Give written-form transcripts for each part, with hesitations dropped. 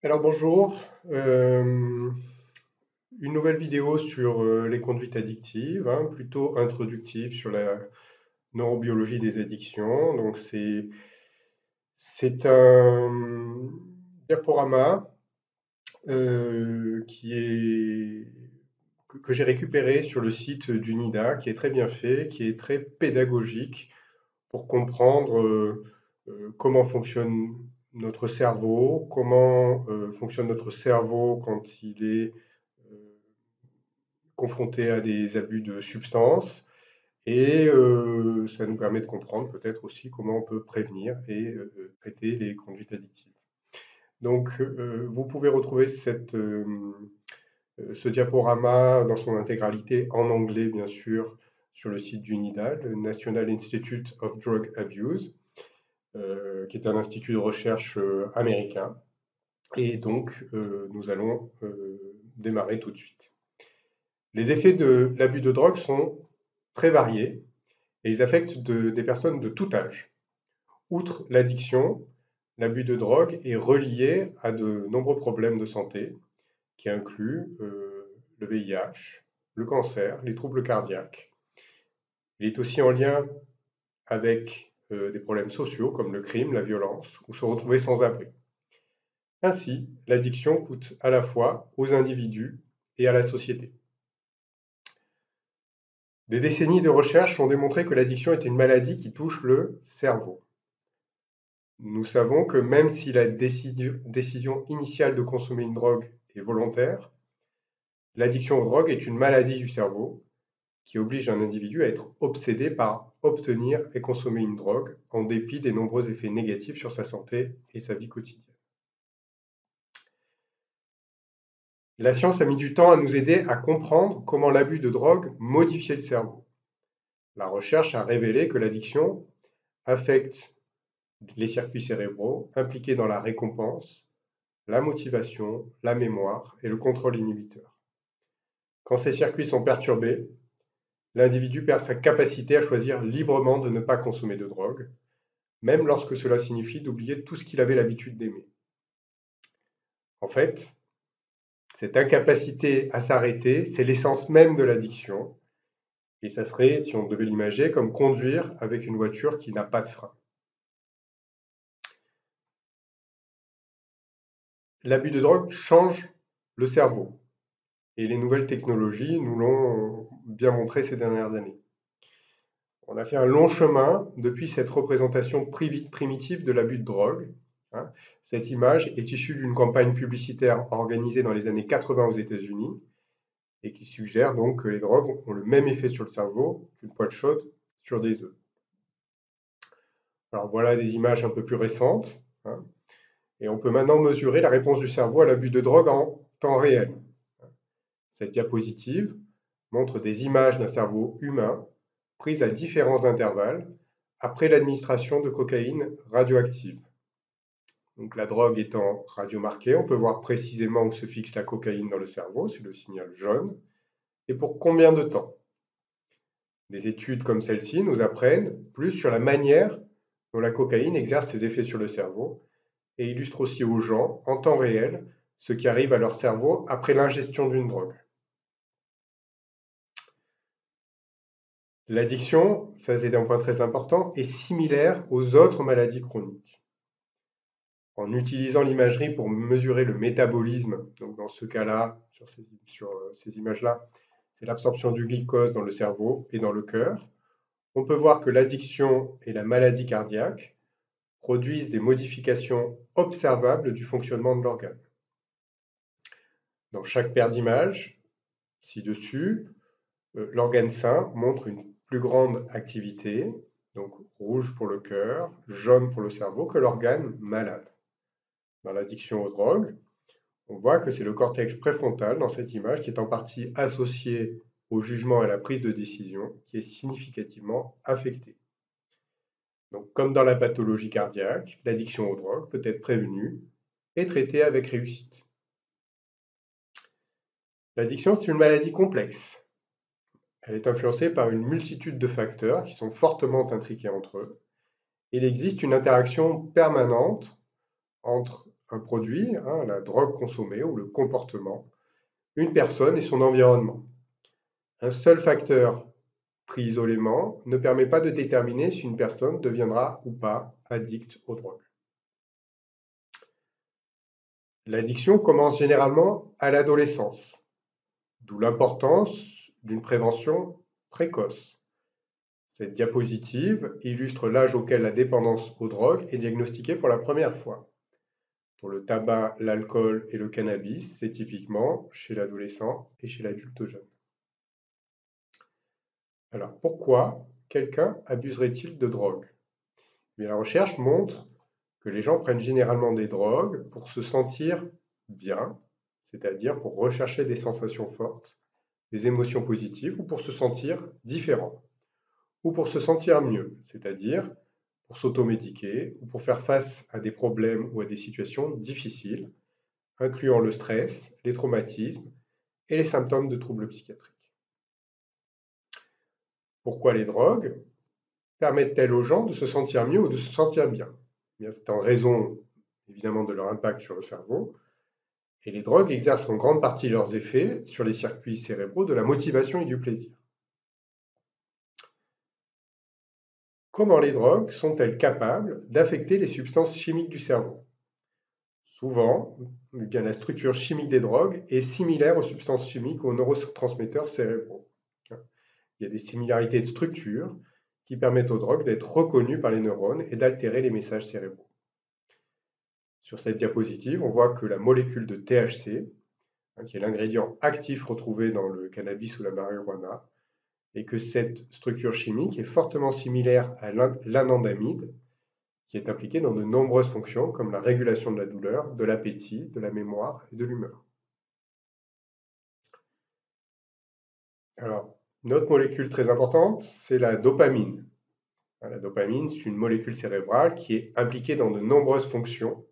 Alors bonjour, une nouvelle vidéo sur les conduites addictives, hein, plutôt introductive sur la neurobiologie des addictions. Donc c'est un diaporama qui est que j'ai récupéré sur le site du NIDA, qui est très bien fait, qui est très pédagogique pour comprendre comment fonctionne notre cerveau, comment fonctionne notre cerveau quand il est confronté à des abus de substances. Et ça nous permet de comprendre peut-être aussi comment on peut prévenir et traiter les conduites addictives. Donc, vous pouvez retrouver ce diaporama dans son intégralité en anglais, bien sûr, sur le site du NIDA, le National Institute of Drug Abuse, qui est un institut de recherche américain. Et donc, nous allons démarrer tout de suite. Les effets de l'abus de drogue sont très variés et ils affectent des personnes de tout âge. Outre l'addiction, l'abus de drogue est relié à de nombreux problèmes de santé qui incluent le VIH, le cancer, les troubles cardiaques. Il est aussi en lien avec des problèmes sociaux comme le crime, la violence ou se retrouver sans abri. Ainsi, l'addiction coûte à la fois aux individus et à la société. Des décennies de recherche ont démontré que l'addiction est une maladie qui touche le cerveau. Nous savons que même si la décision initiale de consommer une drogue est volontaire, l'addiction aux drogues est une maladie du cerveau qui oblige un individu à être obsédé par obtenir et consommer une drogue en dépit des nombreux effets négatifs sur sa santé et sa vie quotidienne. La science a mis du temps à nous aider à comprendre comment l'abus de drogue modifiait le cerveau. La recherche a révélé que l'addiction affecte les circuits cérébraux impliqués dans la récompense, la motivation, la mémoire et le contrôle inhibiteur. Quand ces circuits sont perturbés, l'individu perd sa capacité à choisir librement de ne pas consommer de drogue, même lorsque cela signifie d'oublier tout ce qu'il avait l'habitude d'aimer. En fait, cette incapacité à s'arrêter, c'est l'essence même de l'addiction, et ça serait, si on devait l'imager, comme conduire avec une voiture qui n'a pas de frein. L'abus de drogue change le cerveau, et les nouvelles technologies nous l'ont bien montré ces dernières années. On a fait un long chemin depuis cette représentation primitive de l'abus de drogue, hein. Cette image est issue d'une campagne publicitaire organisée dans les années 80 aux États-Unis et qui suggère donc que les drogues ont le même effet sur le cerveau qu'une poêle chaude sur des œufs. Alors voilà des images un peu plus récentes, hein, et on peut maintenant mesurer la réponse du cerveau à l'abus de drogue en temps réel. Cette diapositive montre des images d'un cerveau humain prises à différents intervalles après l'administration de cocaïne radioactive. Donc la drogue étant radiomarquée, on peut voir précisément où se fixe la cocaïne dans le cerveau, c'est le signal jaune, et pour combien de temps. Des études comme celle-ci nous apprennent plus sur la manière dont la cocaïne exerce ses effets sur le cerveau et illustrent aussi aux gens, en temps réel, ce qui arrive à leur cerveau après l'ingestion d'une drogue. L'addiction, ça c'est un point très important, est similaire aux autres maladies chroniques. En utilisant l'imagerie pour mesurer le métabolisme, donc dans ce cas-là, sur ces images-là, c'est l'absorption du glucose dans le cerveau et dans le cœur, on peut voir que l'addiction et la maladie cardiaque produisent des modifications observables du fonctionnement de l'organe. Dans chaque paire d'images, ci-dessus, l'organe sain montre une plus grande activité, donc rouge pour le cœur, jaune pour le cerveau, que l'organe malade. Dans l'addiction aux drogues, on voit que c'est le cortex préfrontal dans cette image qui est en partie associé au jugement et à la prise de décision qui est significativement affecté. Donc, comme dans la pathologie cardiaque, l'addiction aux drogues peut être prévenue et traitée avec réussite. L'addiction, c'est une maladie complexe. Elle est influencée par une multitude de facteurs qui sont fortement intriqués entre eux. Il existe une interaction permanente entre un produit, hein, la drogue consommée ou le comportement, une personne et son environnement. Un seul facteur pris isolément ne permet pas de déterminer si une personne deviendra ou pas addicte aux drogues. L'addiction commence généralement à l'adolescence, d'où l'importance d'une prévention précoce. Cette diapositive illustre l'âge auquel la dépendance aux drogues est diagnostiquée pour la première fois. Pour le tabac, l'alcool et le cannabis, c'est typiquement chez l'adolescent et chez l'adulte jeune. Alors pourquoi quelqu'un abuserait-il de drogue? Mais la recherche montre que les gens prennent généralement des drogues pour se sentir bien, c'est-à-dire pour rechercher des sensations fortes, des émotions positives, ou pour se sentir différent, ou pour se sentir mieux, c'est-à-dire pour s'automédiquer ou pour faire face à des problèmes ou à des situations difficiles, incluant le stress, les traumatismes et les symptômes de troubles psychiatriques. Pourquoi les drogues permettent-elles aux gens de se sentir mieux ou de se sentir bien? C'est en raison évidemment de leur impact sur le cerveau, et les drogues exercent en grande partie leurs effets sur les circuits cérébraux de la motivation et du plaisir. Comment les drogues sont-elles capables d'affecter les substances chimiques du cerveau? Souvent, bien, la structure chimique des drogues est similaire aux substances chimiques ou aux neurotransmetteurs cérébraux. Il y a des similarités de structure qui permettent aux drogues d'être reconnues par les neurones et d'altérer les messages cérébraux. Sur cette diapositive, on voit que la molécule de THC, qui est l'ingrédient actif retrouvé dans le cannabis ou la marijuana, et que cette structure chimique est fortement similaire à l'anandamide, qui est impliqué dans de nombreuses fonctions comme la régulation de la douleur, de l'appétit, de la mémoire et de l'humeur. Alors, une autre molécule très importante, c'est la dopamine. La dopamine, c'est une molécule cérébrale qui est impliquée dans de nombreuses fonctions,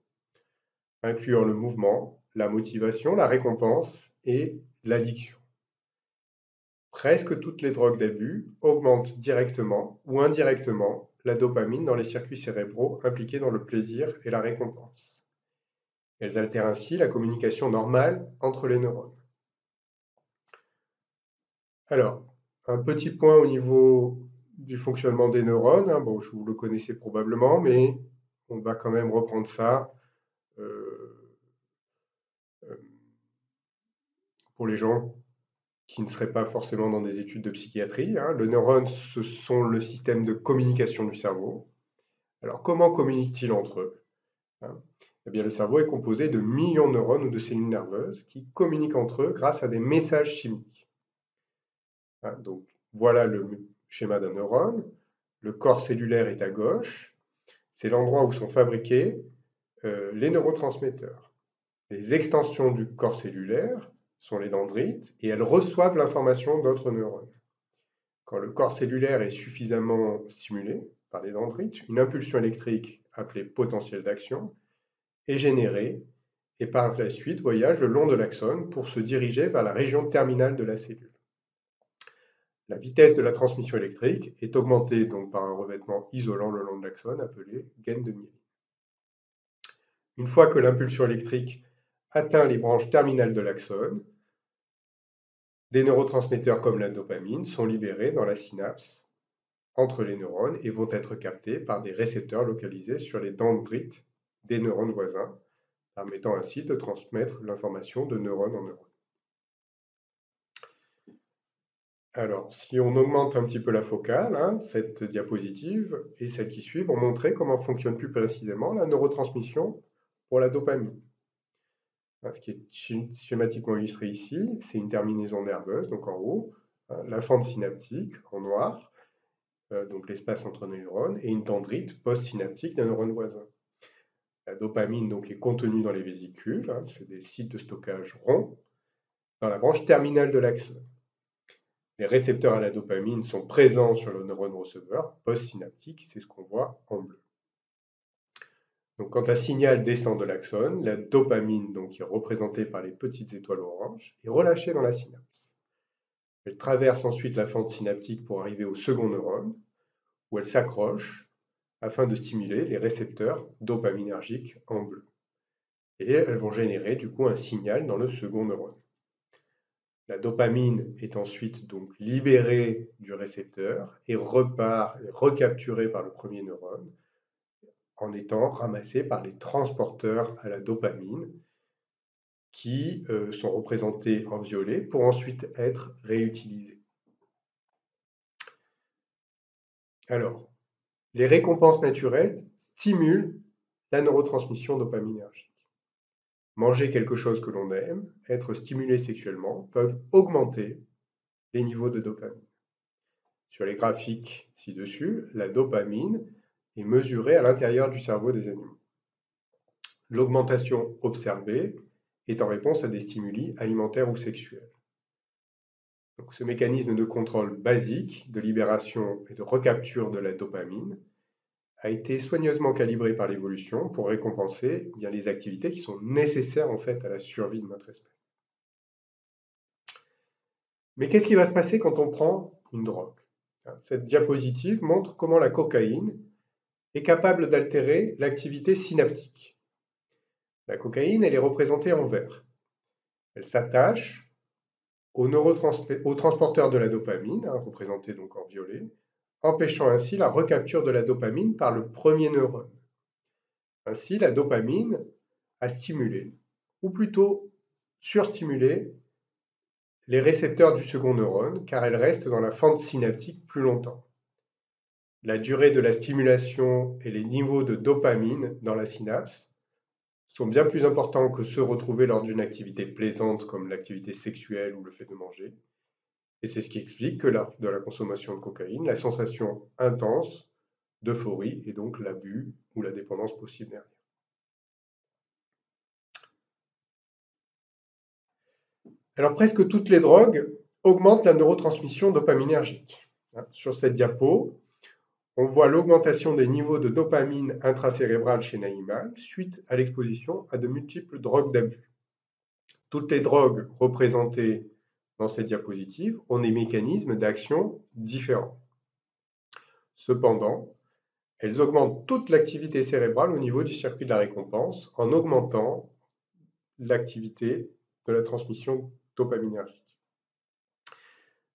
incluant le mouvement, la motivation, la récompense et l'addiction. Presque toutes les drogues d'abus augmentent directement ou indirectement la dopamine dans les circuits cérébraux impliqués dans le plaisir et la récompense. Elles altèrent ainsi la communication normale entre les neurones. Alors, un petit point au niveau du fonctionnement des neurones, bon, vous le connaissez probablement, mais on va quand même reprendre ça euh, euh, pour les gens qui ne seraient pas forcément dans des études de psychiatrie. Le neurone, ce sont le système de communication du cerveau. Alors, comment communiquent-ils entre eux? Eh bien, le cerveau est composé de millions de neurones ou de cellules nerveuses qui communiquent entre eux grâce à des messages chimiques. Donc, voilà le schéma d'un neurone. Le corps cellulaire est à gauche. C'est l'endroit où sont fabriqués les neurotransmetteurs. Les extensions du corps cellulaire sont les dendrites et elles reçoivent l'information d'autres neurones. Quand le corps cellulaire est suffisamment stimulé par les dendrites, une impulsion électrique appelée potentiel d'action est générée et par la suite voyage le long de l'axone pour se diriger vers la région terminale de la cellule. La vitesse de la transmission électrique est augmentée donc par un revêtement isolant le long de l'axone appelé gaine de myéline. Une fois que l'impulsion électrique atteint les branches terminales de l'axone, des neurotransmetteurs comme la dopamine sont libérés dans la synapse entre les neurones et vont être captés par des récepteurs localisés sur les dendrites des neurones voisins, permettant ainsi de transmettre l'information de neurone en neurone. Alors, si on augmente un petit peu la focale, cette diapositive et celle qui suit vont montrer comment fonctionne plus précisément la neurotransmission pour la dopamine. Ce qui est schématiquement illustré ici, c'est une terminaison nerveuse, donc en haut, la fente synaptique en noir, donc l'espace entre les neurones, et une dendrite post-synaptique d'un neurone voisin. La dopamine donc, est contenue dans les vésicules, c'est des sites de stockage ronds, dans la branche terminale de l'axone. Les récepteurs à la dopamine sont présents sur le neurone receveur post-synaptique, c'est ce qu'on voit en bleu. Donc, quand un signal descend de l'axone, la dopamine, donc, qui est représentée par les petites étoiles oranges, est relâchée dans la synapse. Elle traverse ensuite la fente synaptique pour arriver au second neurone, où elle s'accroche afin de stimuler les récepteurs dopaminergiques en bleu. et elles vont générer du coup un signal dans le second neurone. La dopamine est ensuite donc libérée du récepteur et repart, recapturée par le premier neurone en étant ramassée par les transporteurs à la dopamine qui sont représentés en violet pour ensuite être réutilisés. Alors, les récompenses naturelles stimulent la neurotransmission dopaminergique. Manger quelque chose que l'on aime, être stimulé sexuellement, peuvent augmenter les niveaux de dopamine. Sur les graphiques ci-dessus, la dopamine est mesurée à l'intérieur du cerveau des animaux. L'augmentation observée est en réponse à des stimuli alimentaires ou sexuels. Donc, ce mécanisme de contrôle basique de libération et de recapture de la dopamine a été soigneusement calibré par l'évolution pour récompenser bien les activités qui sont nécessaires en fait à la survie de notre espèce. Mais qu'est-ce qui va se passer quand on prend une drogue? Cette diapositive montre comment la cocaïne est capable d'altérer l'activité synaptique. La cocaïne, elle est représentée en vert. Elle s'attache au transporteur de la dopamine, représenté donc en violet, empêchant ainsi la recapture de la dopamine par le premier neurone. Ainsi, la dopamine a stimulé, ou plutôt surstimulé, les récepteurs du second neurone, car elle reste dans la fente synaptique plus longtemps. La durée de la stimulation et les niveaux de dopamine dans la synapse sont bien plus importants que ceux retrouvés lors d'une activité plaisante comme l'activité sexuelle ou le fait de manger. Et c'est ce qui explique que lors de la consommation de cocaïne, la sensation intense d'euphorie et donc l'abus ou la dépendance possible derrière. Alors presque toutes les drogues augmentent la neurotransmission dopaminergique. Sur cette diapo, on voit l'augmentation des niveaux de dopamine intracérébrale chez l'animal suite à l'exposition à de multiples drogues d'abus. Toutes les drogues représentées dans cette diapositive ont des mécanismes d'action différents. Cependant, elles augmentent toute l'activité cérébrale au niveau du circuit de la récompense en augmentant l'activité de la transmission dopaminergique.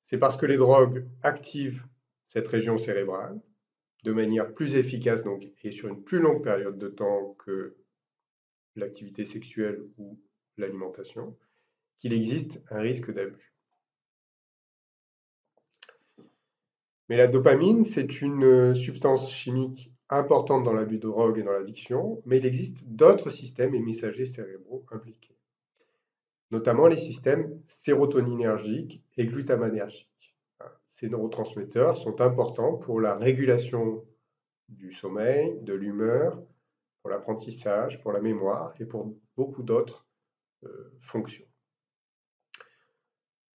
C'est parce que les drogues activent cette région cérébrale de manière plus efficace donc, et sur une plus longue période de temps que l'activité sexuelle ou l'alimentation, qu'il existe un risque d'abus. Mais la dopamine, c'est une substance chimique importante dans l'abus de drogue et dans l'addiction, mais il existe d'autres systèmes et messagers cérébraux impliqués, notamment les systèmes sérotoninergiques et glutamanergiques. Ces neurotransmetteurs sont importants pour la régulation du sommeil, de l'humeur, pour l'apprentissage, pour la mémoire et pour beaucoup d'autres fonctions.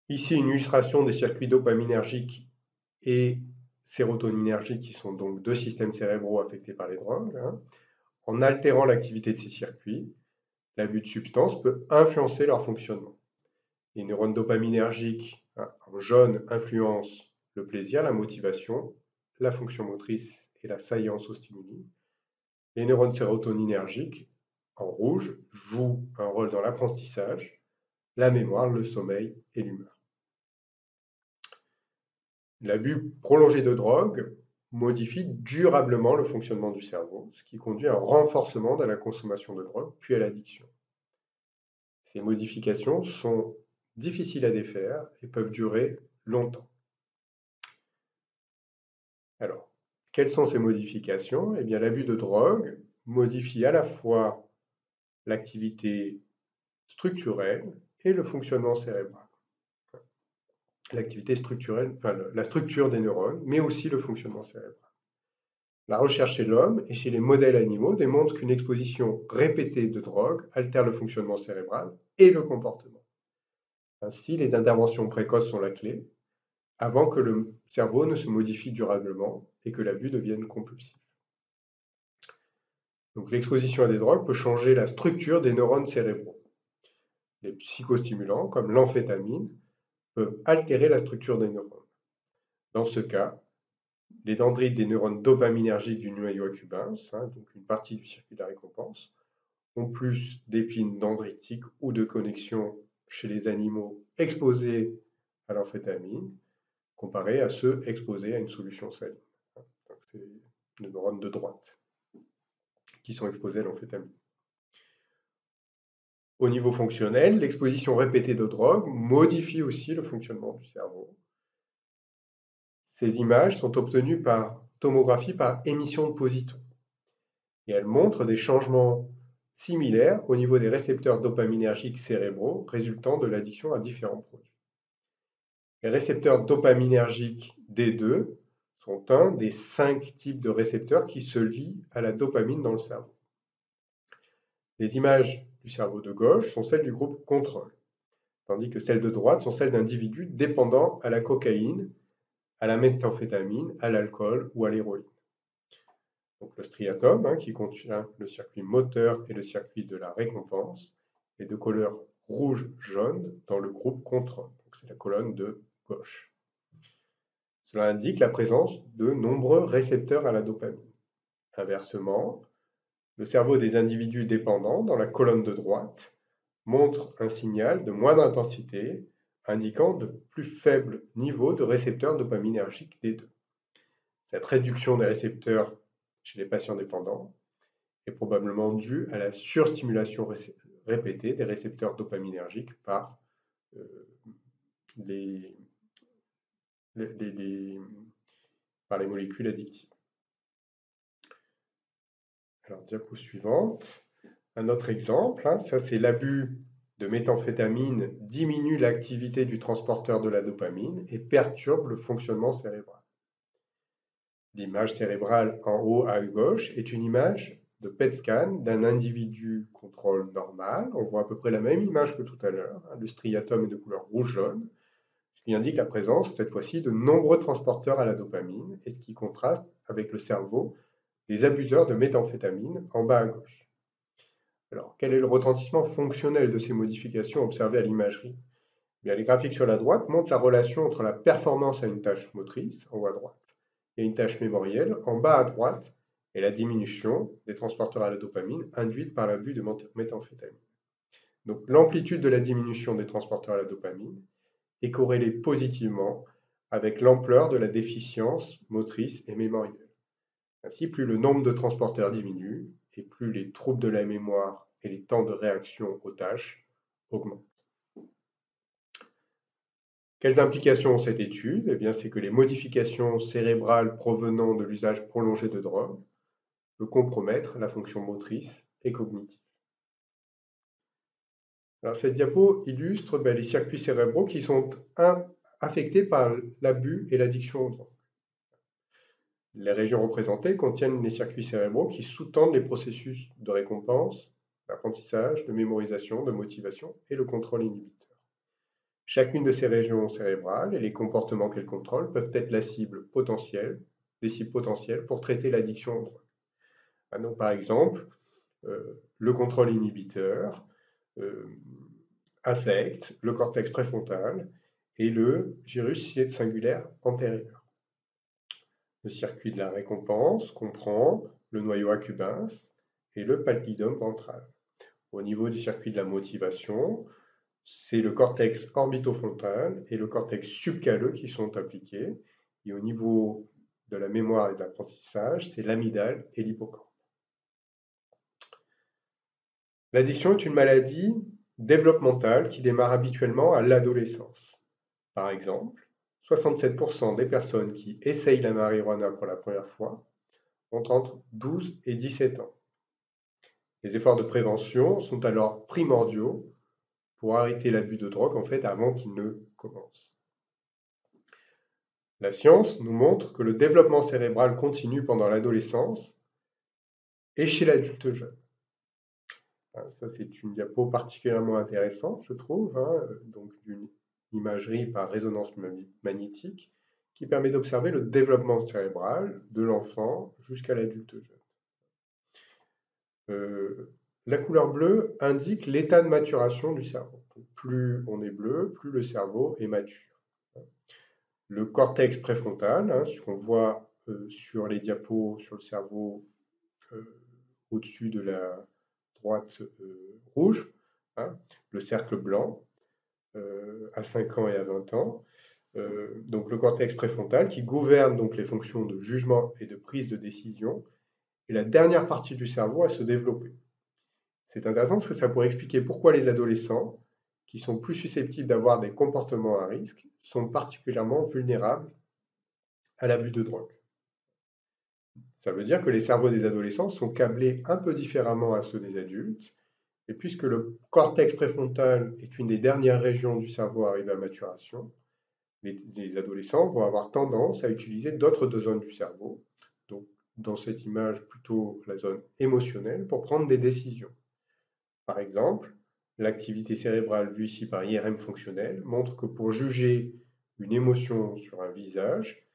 Ici, une illustration des circuits dopaminergiques et sérotoninergiques, qui sont donc deux systèmes cérébraux affectés par les drogues. En altérant l'activité de ces circuits, l'abus de substances peut influencer leur fonctionnement. Les neurones dopaminergiques en jaune influencent le plaisir, la motivation, la fonction motrice et la saillance aux stimuli. Les neurones sérotoninergiques en rouge jouent un rôle dans l'apprentissage, la mémoire, le sommeil et l'humeur. L'abus prolongé de drogue modifie durablement le fonctionnement du cerveau, ce qui conduit à un renforcement de la consommation de drogue, puis à l'addiction. Ces modifications sont difficiles à défaire et peuvent durer longtemps. Alors, quelles sont ces modifications? Eh bien, l'abus de drogue modifie à la fois l'activité structurelle et le fonctionnement cérébral. L'activité structurelle, enfin la structure des neurones, mais aussi le fonctionnement cérébral. La recherche chez l'homme et chez les modèles animaux démontre qu'une exposition répétée de drogue altère le fonctionnement cérébral et le comportement. Ainsi, les interventions précoces sont la clé, avant que le cerveau ne se modifie durablement et que l'abus devienne compulsif. Donc l'exposition à des drogues peut changer la structure des neurones cérébraux. Les psychostimulants, comme l'amphétamine, peuvent altérer la structure des neurones. Dans ce cas, les dendrites des neurones dopaminergiques du noyau accumbens, donc une partie du circuit de la récompense, ont plus d'épines dendritiques ou de connexions chez les animaux exposés à l'amphétamine, comparé à ceux exposés à une solution saline. Donc, c'est les neurones de droite qui sont exposés à l'amphétamine. Au niveau fonctionnel, l'exposition répétée de drogue modifie aussi le fonctionnement du cerveau. Ces images sont obtenues par tomographie par émission de positons et elles montrent des changements similaires au niveau des récepteurs dopaminergiques cérébraux résultant de l'addiction à différents produits. Les récepteurs dopaminergiques D2 sont un des 5 types de récepteurs qui se lient à la dopamine dans le cerveau. Les images du cerveau de gauche sont celles du groupe contrôle, tandis que celles de droite sont celles d'individus dépendants à la cocaïne, à la méthamphétamine, à l'alcool ou à l'héroïne. Donc le striatum, qui contient le circuit moteur et le circuit de la récompense, est de couleur rouge-jaune dans le groupe contrôle. Donc c'est la colonne de gauche. Cela indique la présence de nombreux récepteurs à la dopamine. Inversement, le cerveau des individus dépendants, dans la colonne de droite, montre un signal de moindre intensité, indiquant de plus faibles niveaux de récepteurs dopaminergiques D2. Cette réduction des récepteurs chez les patients dépendants est probablement due à la surstimulation répétée des récepteurs dopaminergiques par les molécules addictives. Alors, diapo suivante. Un autre exemple, ça c'est l'abus de méthamphétamine diminue l'activité du transporteur de la dopamine et perturbe le fonctionnement cérébral. L'image cérébrale en haut à gauche est une image de PET scan d'un individu contrôle normal. On voit à peu près la même image que tout à l'heure. Le striatum est de couleur rouge-jaune, ce qui indique la présence, cette fois-ci, de nombreux transporteurs à la dopamine et ce qui contraste avec le cerveau des abuseurs de méthamphétamine en bas à gauche. Alors, quel est le retentissement fonctionnel de ces modifications observées à l'imagerie? Bien, les graphiques sur la droite montrent la relation entre la performance à une tâche motrice, en haut à droite, et une tâche mémorielle, en bas à droite, et la diminution des transporteurs à la dopamine induite par l'abus de méthamphétamine. Donc, l'amplitude de la diminution des transporteurs à la dopamine est corrélée positivement avec l'ampleur de la déficience motrice et mémorielle. Ainsi, plus le nombre de transporteurs diminue, et plus les troubles de la mémoire et les temps de réaction aux tâches augmentent. Quelles implications ont cette étude? Eh bien, c'est que les modifications cérébrales provenant de l'usage prolongé de drogue peuvent compromettre la fonction motrice et cognitive. Alors, cette diapo illustre les circuits cérébraux qui sont affectés par l'abus et l'addiction aux drogues. Les régions représentées contiennent les circuits cérébraux qui sous-tendent les processus de récompense, d'apprentissage, de mémorisation, de motivation et le contrôle inhibiteur. Chacune de ces régions cérébrales et les comportements qu'elles contrôlent peuvent être des cibles potentielles pour traiter l'addiction aux drogues. Donc, par exemple, le contrôle inhibiteur affecte le cortex préfrontal et le gyrus singulaire antérieur. Le circuit de la récompense comprend le noyau accumbens et le pallidum ventral. Au niveau du circuit de la motivation, c'est le cortex orbitofrontal et le cortex subcalleux qui sont impliqués. Et au niveau de la mémoire et de l'apprentissage, c'est l'amygdale et l'hippocampe. L'addiction est une maladie développementale qui démarre habituellement à l'adolescence. Par exemple, 67% des personnes qui essayent la marijuana pour la première fois ont entre 12 et 17 ans. Les efforts de prévention sont alors primordiaux pour arrêter l'abus de drogue avant qu'il ne commence. La science nous montre que le développement cérébral continue pendant l'adolescence et chez l'adulte jeune. Ça, c'est une diapo particulièrement intéressante, je trouve, donc d'une imagerie par résonance magnétique qui permet d'observer le développement cérébral de l'enfant jusqu'à l'adulte jeune. La couleur bleue indique l'état de maturation du cerveau. Donc, plus on est bleu, plus le cerveau est mature. Le cortex préfrontal, ce qu'on voit sur les diapos sur le cerveau au-dessus de la droite rouge, hein, le cercle blanc, à 5 ans et à 20 ans. Donc le cortex préfrontal qui gouverne donc les fonctions de jugement et de prise de décision est la dernière partie du cerveau à se développer. C'est intéressant parce que ça pourrait expliquer pourquoi les adolescents, qui sont plus susceptibles d'avoir des comportements à risque, sont particulièrement vulnérables à l'abus de drogue. Ça veut dire que les cerveaux des adolescents sont câblés un peu différemment à ceux des adultes, et puisque le cortex préfrontal est une des dernières régions du cerveau arrivées à maturation, les adolescents vont avoir tendance à utiliser d'autres zones du cerveau, donc dans cette image plutôt la zone émotionnelle, pour prendre des décisions. Par exemple, l'activité cérébrale vue ici par IRM fonctionnel montre que pour juger une émotion sur un visage,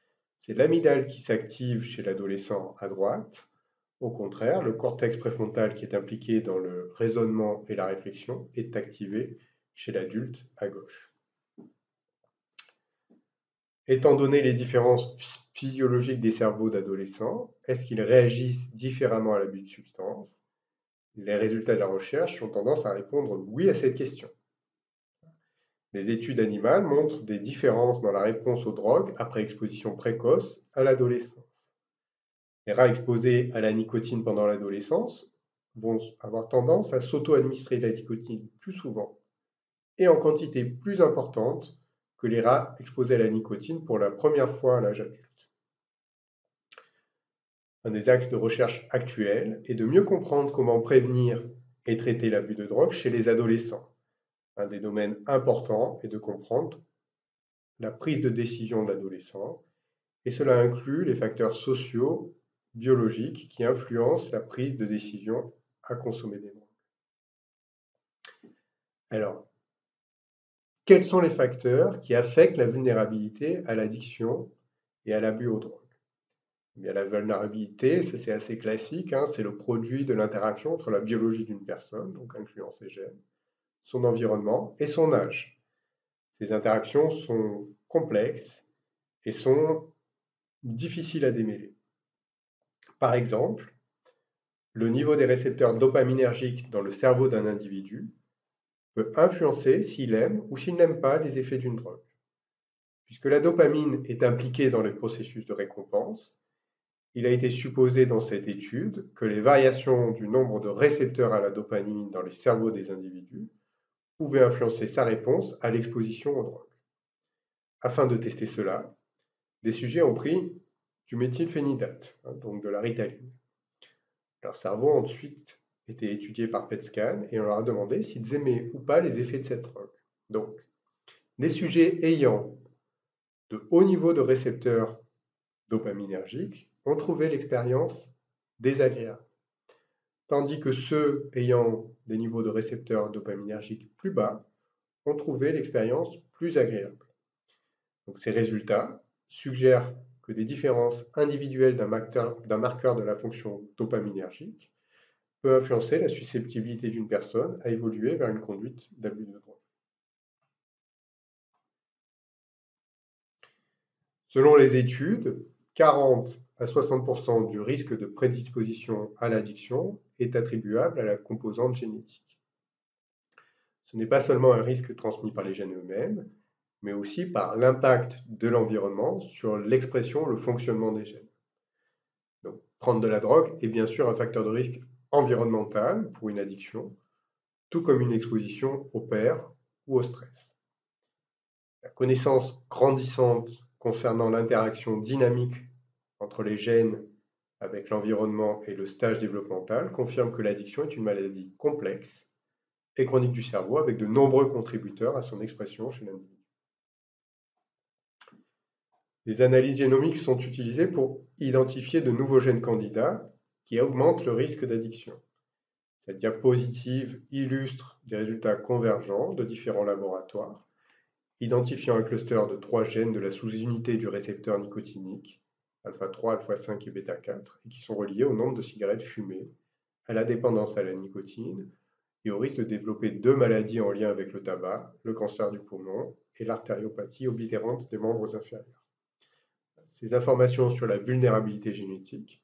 c'est l'amygdale qui s'active chez l'adolescent à droite. Au contraire, le cortex préfrontal qui est impliqué dans le raisonnement et la réflexion est activé chez l'adulte à gauche. Étant donné les différences physiologiques des cerveaux d'adolescents, est-ce qu'ils réagissent différemment à l'abus de substances? Les résultats de la recherche ont tendance à répondre oui à cette question. Les études animales montrent des différences dans la réponse aux drogues après exposition précoce à l'adolescence. Les rats exposés à la nicotine pendant l'adolescence vont avoir tendance à s'auto-administrer de la nicotine plus souvent et en quantité plus importante que les rats exposés à la nicotine pour la première fois à l'âge adulte. Un des axes de recherche actuels est de mieux comprendre comment prévenir et traiter l'abus de drogue chez les adolescents. Un des domaines importants est de comprendre la prise de décision de l'adolescent, et cela inclut les facteurs sociaux, biologiques qui influencent la prise de décision à consommer des drogues. Alors, quels sont les facteurs qui affectent la vulnérabilité à l'addiction et à l'abus aux drogues? Eh bien, la vulnérabilité, ça c'est assez classique, hein, c'est le produit de l'interaction entre la biologie d'une personne, donc incluant ses gènes, son environnement et son âge. Ces interactions sont complexes et sont difficiles à démêler. Par exemple, le niveau des récepteurs dopaminergiques dans le cerveau d'un individu peut influencer s'il aime ou s'il n'aime pas les effets d'une drogue. Puisque la dopamine est impliquée dans les processus de récompense, il a été supposé dans cette étude que les variations du nombre de récepteurs à la dopamine dans les cerveaux des individus pouvaient influencer sa réponse à l'exposition aux drogues. Afin de tester cela, des sujets ont pris du méthylphénidate, donc de la ritaline. Leur cerveau a ensuite été étudié par PET scan et on leur a demandé s'ils aimaient ou pas les effets de cette drogue. Donc, les sujets ayant de hauts niveaux de récepteurs dopaminergiques ont trouvé l'expérience désagréable, tandis que ceux ayant des niveaux de récepteurs dopaminergiques plus bas ont trouvé l'expérience plus agréable. Donc, ces résultats suggèrent que des différences individuelles d'un marqueur de la fonction dopaminergique peut influencer la susceptibilité d'une personne à évoluer vers une conduite d'abus de drogue. Selon les études, 40 à 60% du risque de prédisposition à l'addiction est attribuable à la composante génétique. Ce n'est pas seulement un risque transmis par les gènes eux-mêmes, mais aussi par l'impact de l'environnement sur l'expression, le fonctionnement des gènes. Donc, prendre de la drogue est bien sûr un facteur de risque environnemental pour une addiction, tout comme une exposition au père ou au stress. La connaissance grandissante concernant l'interaction dynamique entre les gènes avec l'environnement et le stage développemental confirme que l'addiction est une maladie complexe et chronique du cerveau avec de nombreux contributeurs à son expression chez l'individu. Les analyses génomiques sont utilisées pour identifier de nouveaux gènes candidats qui augmentent le risque d'addiction. Cette diapositive illustre des résultats convergents de différents laboratoires, identifiant un cluster de 3 gènes de la sous-unité du récepteur nicotinique, alpha 3, alpha 5 et bêta 4, et qui sont reliés au nombre de cigarettes fumées, à la dépendance à la nicotine et au risque de développer 2 maladies en lien avec le tabac, le cancer du poumon et l'artériopathie oblitérante des membres inférieurs. Ces informations sur la vulnérabilité génétique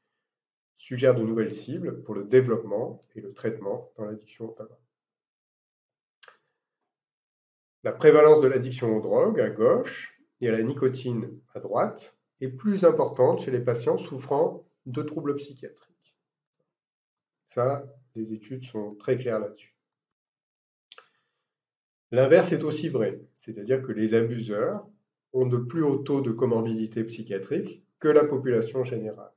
suggère de nouvelles cibles pour le développement et le traitement dans l'addiction au tabac. La prévalence de l'addiction aux drogues à gauche et à la nicotine à droite est plus importante chez les patients souffrant de troubles psychiatriques. Ça, les études sont très claires là-dessus. L'inverse est aussi vrai, c'est-à-dire que les abuseurs ont de plus hauts taux de comorbidité psychiatrique que la population générale.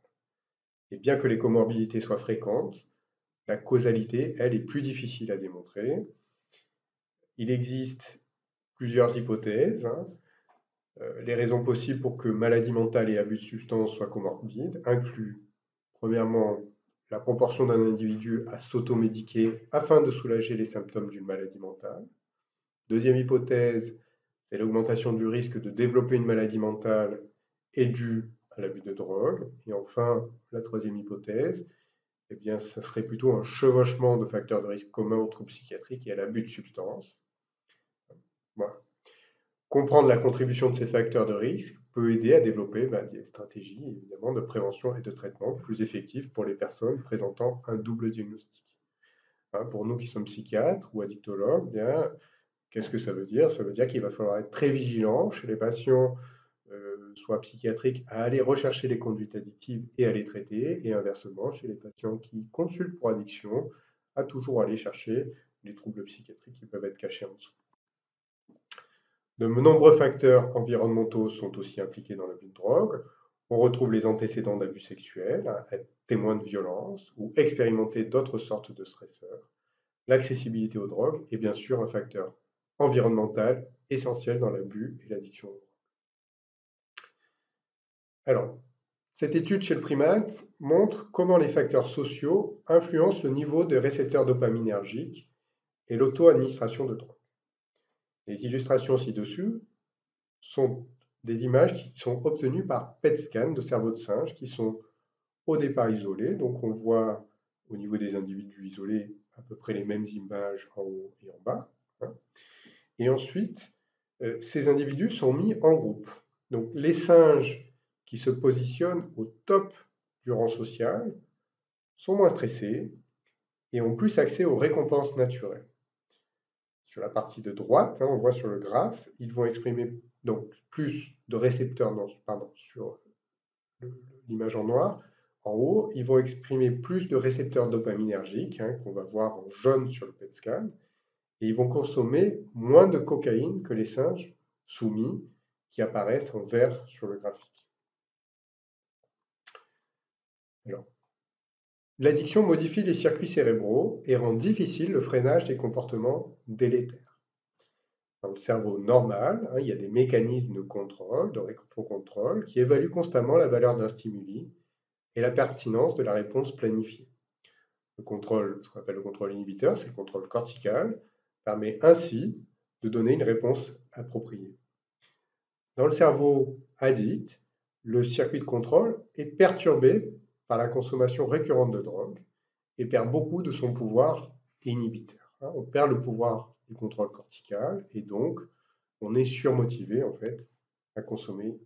Et bien que les comorbidités soient fréquentes, la causalité, elle, est plus difficile à démontrer. Il existe plusieurs hypothèses. Les raisons possibles pour que maladie mentale et abus de substances soient comorbides incluent, premièrement, la proportion d'un individu à s'automédiquer afin de soulager les symptômes d'une maladie mentale. Deuxième hypothèse, c'est l'augmentation du risque de développer une maladie mentale est due à l'abus de drogue. Et enfin, la troisième hypothèse, eh bien, ce serait plutôt un chevauchement de facteurs de risque communs aux troubles psychiatriques et à l'abus de substances. Voilà. Comprendre la contribution de ces facteurs de risque peut aider à développer des stratégies évidemment de prévention et de traitement plus effectives pour les personnes présentant un double diagnostic. Pour nous qui sommes psychiatres ou addictologues, bien, qu'est-ce que ça veut dire? Ça veut dire qu'il va falloir être très vigilant chez les patients, soit psychiatriques, à aller rechercher les conduites addictives et à les traiter, et inversement, chez les patients qui consultent pour addiction, à toujours aller chercher les troubles psychiatriques qui peuvent être cachés en dessous. De nombreux facteurs environnementaux sont aussi impliqués dans l'abus de drogue. On retrouve les antécédents d'abus sexuels, être témoin de violence ou expérimenter d'autres sortes de stresseurs. L'accessibilité aux drogues est bien sûr un facteur environnemental essentiel dans l'abus et l'addiction aux drogues. Alors, cette étude chez le primate montre comment les facteurs sociaux influencent le niveau des récepteurs dopaminergiques et l'auto-administration de drogue. Les illustrations ci-dessus sont des images qui sont obtenues par PET scan de cerveau de singe qui sont au départ isolés. Donc on voit au niveau des individus isolés à peu près les mêmes images en haut et en bas. Et ensuite, ces individus sont mis en groupe. Donc les singes qui se positionnent au top du rang social sont moins stressés et ont plus accès aux récompenses naturelles. Sur la partie de droite, on voit sur le graphe, ils vont exprimer donc plus de récepteurs, sur l'image en noir. En haut, ils vont exprimer plus de récepteurs dopaminergiques, qu'on va voir en jaune sur le PET scan, et ils vont consommer moins de cocaïne que les singes soumis qui apparaissent en vert sur le graphique. Alors, l'addiction modifie les circuits cérébraux et rend difficile le freinage des comportements délétères. Dans le cerveau normal, il y a des mécanismes de contrôle, de rétro-contrôle, qui évaluent constamment la valeur d'un stimuli et la pertinence de la réponse planifiée. Le contrôle, ce qu'on appelle le contrôle inhibiteur, c'est le contrôle cortical, permet ainsi de donner une réponse appropriée. Dans le cerveau addict, le circuit de contrôle est perturbé par la consommation récurrente de drogue et perd beaucoup de son pouvoir inhibiteur. On perd le pouvoir du contrôle cortical et donc on est surmotivé en fait à consommer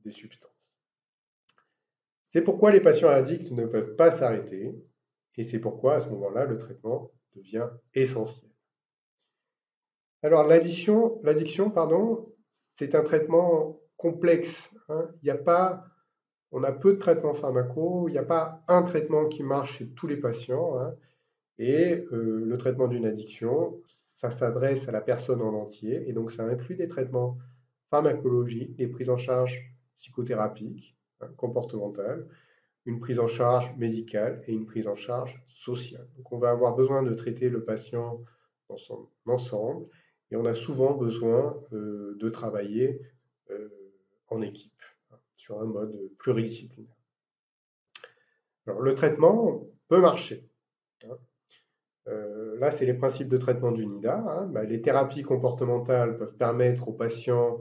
des substances. C'est pourquoi les patients addicts ne peuvent pas s'arrêter et c'est pourquoi à ce moment-là le traitement devient essentiel. Alors l'addiction, c'est un traitement complexe. On a peu de traitements pharmacaux, il n'y a pas un traitement qui marche chez tous les patients. Et le traitement d'une addiction, ça s'adresse à la personne en entier, et donc ça inclut des traitements pharmacologiques, des prises en charge psychothérapiques, comportementales, une prise en charge médicale et une prise en charge sociale. Donc on va avoir besoin de traiter le patient dans son ensemble, et on a souvent besoin de travailler en équipe, sur un mode pluridisciplinaire. Alors le traitement peut marcher. Là, c'est les principes de traitement du NIDA. Les thérapies comportementales peuvent permettre aux patients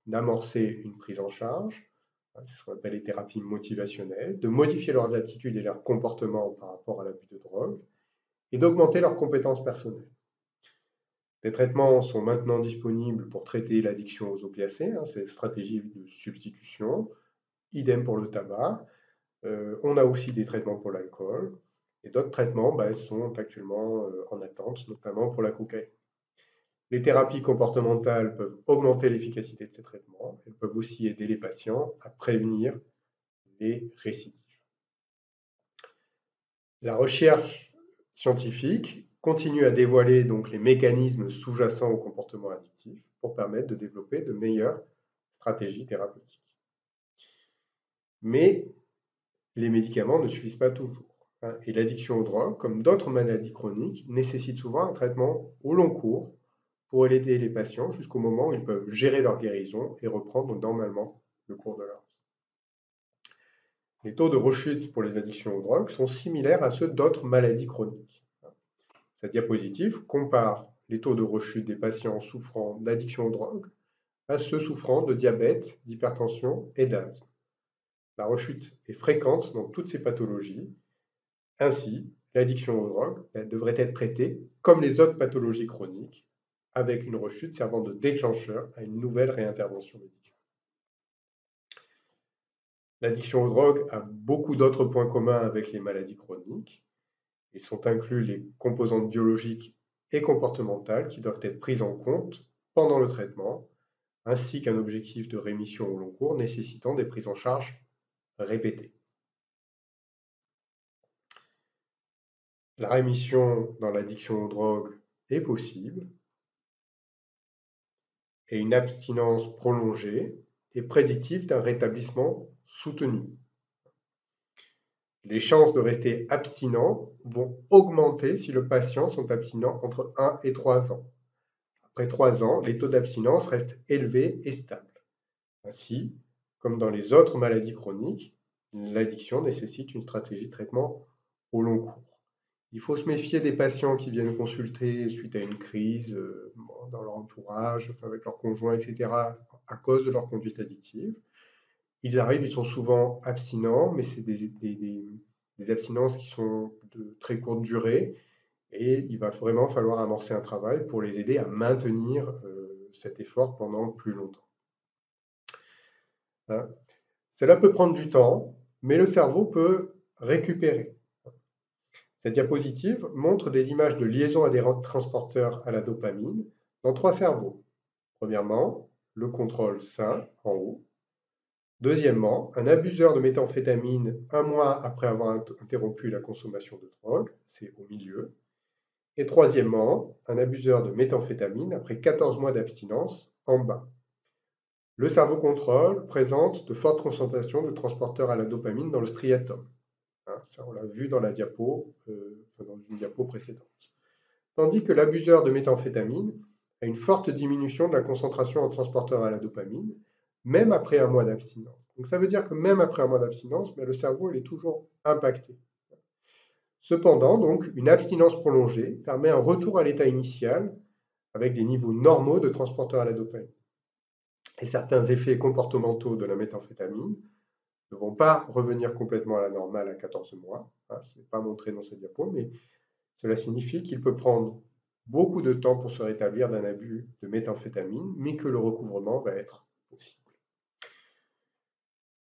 d'amorcer une prise en charge, c'est ce qu'on appelle les thérapies motivationnelles, de modifier leurs attitudes et leurs comportements par rapport à l'abus de drogue, et d'augmenter leurs compétences personnelles. Des traitements sont maintenant disponibles pour traiter l'addiction aux opiacés, ces stratégies de substitution, idem pour le tabac. On a aussi des traitements pour l'alcool et d'autres traitements sont actuellement en attente, notamment pour la cocaïne. Les thérapies comportementales peuvent augmenter l'efficacité de ces traitements. Elles peuvent aussi aider les patients à prévenir les récidives. La recherche scientifique continue à dévoiler donc les mécanismes sous-jacents au comportement addictif pour permettre de développer de meilleures stratégies thérapeutiques. Mais les médicaments ne suffisent pas toujours. Et l'addiction aux drogues, comme d'autres maladies chroniques, nécessite souvent un traitement au long cours pour aider les patients jusqu'au moment où ils peuvent gérer leur guérison et reprendre normalement le cours de leur vie. Les taux de rechute pour les addictions aux drogues sont similaires à ceux d'autres maladies chroniques. Cette diapositive compare les taux de rechute des patients souffrant d'addiction aux drogues à ceux souffrant de diabète, d'hypertension et d'asthme. La rechute est fréquente dans toutes ces pathologies. Ainsi, l'addiction aux drogues devrait être traitée comme les autres pathologies chroniques, avec une rechute servant de déclencheur à une nouvelle réintervention médicale. L'addiction aux drogues a beaucoup d'autres points communs avec les maladies chroniques, et sont inclus les composantes biologiques et comportementales qui doivent être prises en compte pendant le traitement, ainsi qu'un objectif de rémission au long cours nécessitant des prises en charge répétées. La rémission dans l'addiction aux drogues est possible et une abstinence prolongée est prédictive d'un rétablissement soutenu. Les chances de rester abstinent vont augmenter si le patient sont abstinents entre 1 et 3 ans. Après 3 ans, les taux d'abstinence restent élevés et stables. Ainsi, comme dans les autres maladies chroniques, l'addiction nécessite une stratégie de traitement au long cours. Il faut se méfier des patients qui viennent consulter suite à une crise dans leur entourage, avec leur conjoint, etc., à cause de leur conduite addictive. Ils arrivent, ils sont souvent abstinents, mais c'est des abstinences qui sont de très courte durée, et il va vraiment falloir amorcer un travail pour les aider à maintenir cet effort pendant plus longtemps. Hein. Cela peut prendre du temps, mais le cerveau peut récupérer. Cette diapositive montre des images de liaison adhérente transporteurs à la dopamine dans 3 cerveaux. Premièrement, le contrôle sain en haut. Deuxièmement, un abuseur de méthamphétamine 1 mois après avoir interrompu la consommation de drogue, c'est au milieu. Et troisièmement, un abuseur de méthamphétamine après 14 mois d'abstinence en bas. Le cerveau contrôle présente de fortes concentrations de transporteurs à la dopamine dans le striatum. Ça, on l'a vu dans la dans une diapo précédente. Tandis que l'abuseur de méthamphétamine a une forte diminution de la concentration en transporteurs à la dopamine, même après 1 mois d'abstinence. Donc ça veut dire que même après 1 mois d'abstinence, le cerveau il est toujours impacté. Cependant, donc, une abstinence prolongée permet un retour à l'état initial avec des niveaux normaux de transporteurs à la dopamine. Et certains effets comportementaux de la méthamphétamine ne vont pas revenir complètement à la normale à 14 mois. Ce n'est pas montré dans cette diapo, mais cela signifie qu'il peut prendre beaucoup de temps pour se rétablir d'un abus de méthamphétamine, mais que le recouvrement va être possible.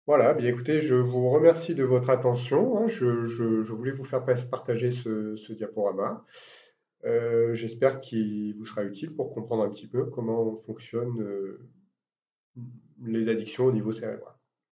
Voilà, bien écoutez, je vous remercie de votre attention. Je voulais vous faire partager ce diaporama. J'espère qu'il vous sera utile pour comprendre un petit peu comment fonctionnent les addictions au niveau cérébral.